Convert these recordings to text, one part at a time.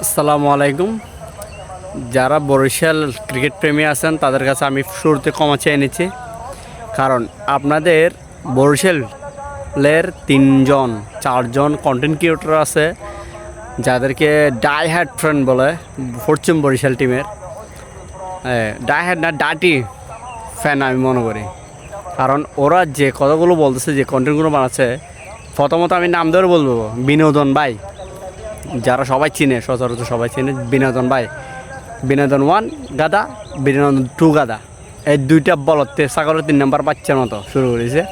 আসসালামু আলাইকুম। যারা বরিশাল ক্রিকেট প্রেমী আছেন তাদের কাছে আমি শুরুতে ক্ষমা চেয়ে নিচ্ছি, কারণ আপনাদের বরিশালের 4জন কন্টেন্ট ক্রিয়েটর আছে যাদেরকে ডাই হ্যাড ফ্রেন্ড বলে ফরচুন বরিশাল টিমের। ডাই হ্যাড না, ডাটি ফ্যান আমি মনে করি। কারণ ওরা যে কথাগুলো বলতেছে, যে কন্টেন্টগুলো বানাচ্ছে, প্রথমত আমি নাম ধরে বলবো বিনোদন ভাই, যারা সবাই চিনে, সচরাচর সবাই চিনে বিনোদন ভাই। বিনোদন 1 গাদা, বিনোদন 2 গাদা, এই দুইটা বলতে ছাগলের 3 নম্বর বাচ্চার মতো শুরু করেছে।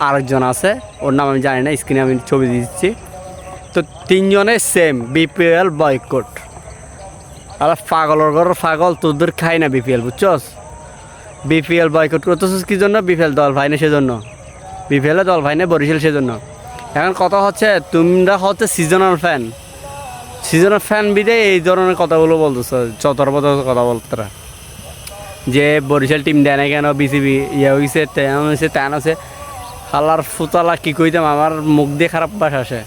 আরেকজন আছে, ওর নাম আমি জানি না, স্ক্রিনে আমি ছবি দিচ্ছি। তো 3 জনে সেম বিপিএল বয়কট। আর পাগলের ঘর পাগল, তোদের খাই না বিপিএল, বুঝছস? বিপিএল বয়কট করতেছিস কি জন্য? বিপিএল দল ভাই না সেজন্য, বিপিএলে দল ভাই না বরিশাল সেজন্য। এখন কথা হচ্ছে তোমরা হচ্ছে সিজনাল ফ্যান বিদে এই ধরনের কথাগুলো বলতেছ, চতর কথা বলতরা, যে বরিশাল টিম দেয় না কেন, বিসিবি ইয়ে হয়েছে, তেন হয়েছে, তেন আছে। হালার ফুতালা কী কইতাম, আমার মুখ দিয়ে খারাপ বাস আসে।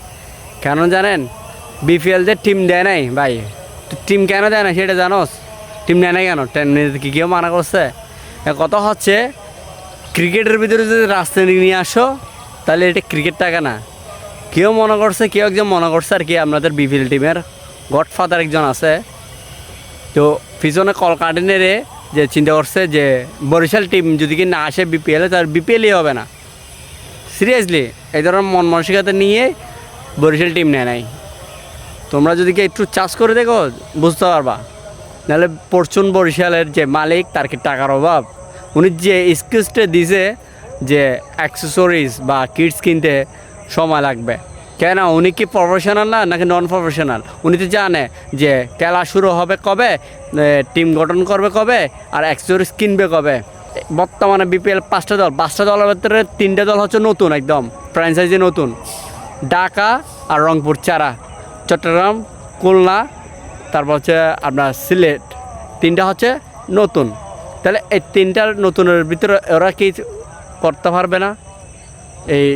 কেন জানেন? বিপিএল যে টিম দেয় নাই ভাই, টিম কেন দেয় না সেটা জানোস? টিম দেয় না কেন? কি কেউ মানা করছে? কথা হচ্ছে ক্রিকেটের ভিতরে যদি রাজনীতি নিয়ে আসো তাহলে এটা ক্রিকেট টাকা না। কেউ মনে করছে, কেউ একজন মনে করছে আর কি, আপনাদের বিপিএল টিমের গডফাদার একজন আছে, তো পিছনে কলকাটিনেরে যে চিন্তা করছে যে বরিশাল টিম যদি কি না আসে বিপিএলে, তার বিপিএলই হবে না। সিরিয়াসলি এই ধরনের মন মানসিকতা নিয়ে বরিশাল টিম নেয় নাই। তোমরা যদি কি একটু চাষ করে দেখো বুঝতে পারবা। নাহলে ফরচুন বরিশালের যে মালিক, তার কি টাকার অভাব? উনি যে এক্সকিউজটা দিছে যে অ্যাক্সেসরিজ বা কিটস কিনতে সময় লাগবে, কেন? উনি কি প্রফেশনাল না নাকি নন প্রফেশনাল? উনি তো জানে যে খেলা শুরু হবে কবে, টিম গঠন করবে কবে, আর অ্যাক্সেসরিজ কিনবে কবে। বর্তমানে বিপিএল 5টা দলের ভিতরে 3টে দল হচ্ছে নতুন, একদম ফ্র্যাঞ্চাইজি নতুন, ঢাকা আর রংপুর ছাড়া চট্টগ্রাম, খুলনা, তারপর হচ্ছে আপনার সিলেট, 3টা হচ্ছে নতুন। তাহলে এই 3টার নতুনের ভিতরে ওরা কি করতে পারবে না? এই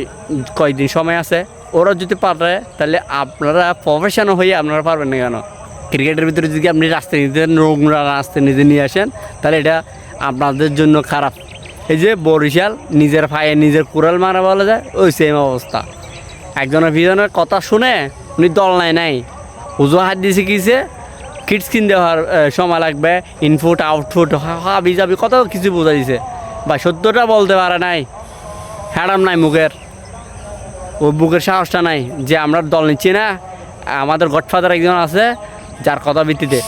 কয়েকদিন সময় আছে, ওরা যদি পারে তাহলে আপনারা প্রফেশনাল হয়ে আপনারা পারবেন না কেন? ক্রিকেটের ভিতরে যদি আপনি রাজনীতিতে নোংরা রাজনীতি নিয়ে আসেন তাহলে এটা আপনাদের জন্য খারাপ। এই যে বরিশাল নিজের পায়ে নিজের কুড়াল মারা বলা যায়, ওই সেম অবস্থা। একজনের পিছনের কথা শুনে উনি দল নাই অজুহাত দিয়েছে কিসে, কিটস কিনতে হওয়ার সময় লাগবে, ইনপুট আউটপুট হাবি যাবি কত কিছু বোঝা দিছে, বা সত্যটা বলতে পারে নাই, হ্যাডাম নাই মুখের, ও বুকের সাহসটা নাই যে আমরা দল নিচ্ছি না, আমাদের গডফাদার একজন আছে যার কথা ভিত্তিতে।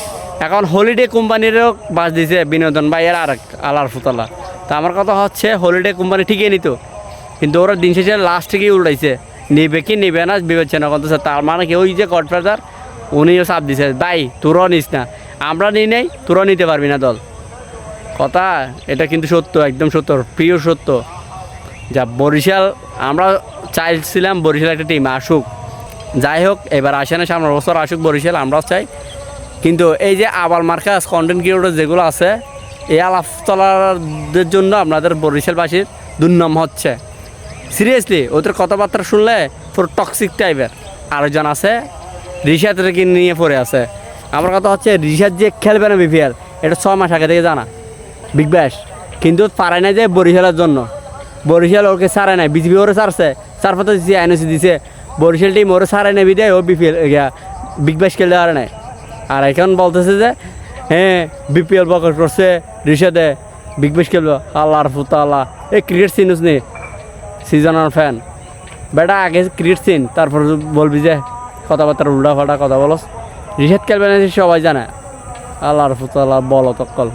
এখন হলিডে কোম্পানিরও বাস দিছে বিনোদন ভাইয়ের আর আলার ফুতলা। তা আমার কথা হচ্ছে হলিডে কোম্পানি ঠিকই নিত, কিন্তু ওরা দিন শেষে লাস্ট থেকেই উল্টাইছে, নেবে কি নেবে না বিবেচনা করতেছে। তার মানে কি ওই যে গডফাদার উনিও চাপ দিছে, ভাই তোরাও নিস না, আমরা নিই নাই, তোরাও নিতে পারবি না দল। কথা এটা কিন্তু সত্য, একদম সত্য, প্রিয় সত্য। যা বরিশাল আমরা চাইছিলাম বরিশাল একটা টিম আসুক, যাই হোক এবার আসে না, সামনের বছর আসুক বরিশাল, আমরাও চাই। কিন্তু এই যে আবাল মার্কাস কন্টেন্ট ক্রিয়েটর যেগুলো আছে, এই আলাপতলাদের জন্য আপনাদের বরিশালবাসীর দুর্নাম হচ্ছে। সিরিয়াসলি ওদের কথাবার্তা শুনলে পুরো টক্সিক টাইপের। আরেকজন আছে রিশাদকে নিয়ে পড়ে আছে। আমার কথা হচ্ছে রিশাদ যে খেলবে না বিপিএল, এটা 6 মাস আগে থেকে জানা বিগ ব্যাশ, কিন্তু পারে না যে বরিশালের জন্য। বরিশাল ওকে ছাড়ে নাই, বিজিবি ওরে ছাড়ছে, চারপাতে দিচ্ছে, এনওসি দিছে, বরিশাল টিম ওরে ছাড়ে নেবি দেয়, ও বিপিএল বিগ ব্যাশ খেলতে পারে নাই। আর এখন বলতেছে যে হ্যাঁ বিপিএল বকর করছে রিশাদে, বিগ ব্যাশ খেলবো। আল্লাহর ফুতাল্লাহ, এই ক্রিকেট চিনুস নি, সিজনাল ফ্যান বেটা, আগে ক্রিকেট চিন, তারপর বলবি যে কথাবার্তা উল্টা ফাল্টা কথা বলস। রিশাদ খেলবে না সবাই জানে। আল্লাহর ফুতাল্লাহ বলো তকল।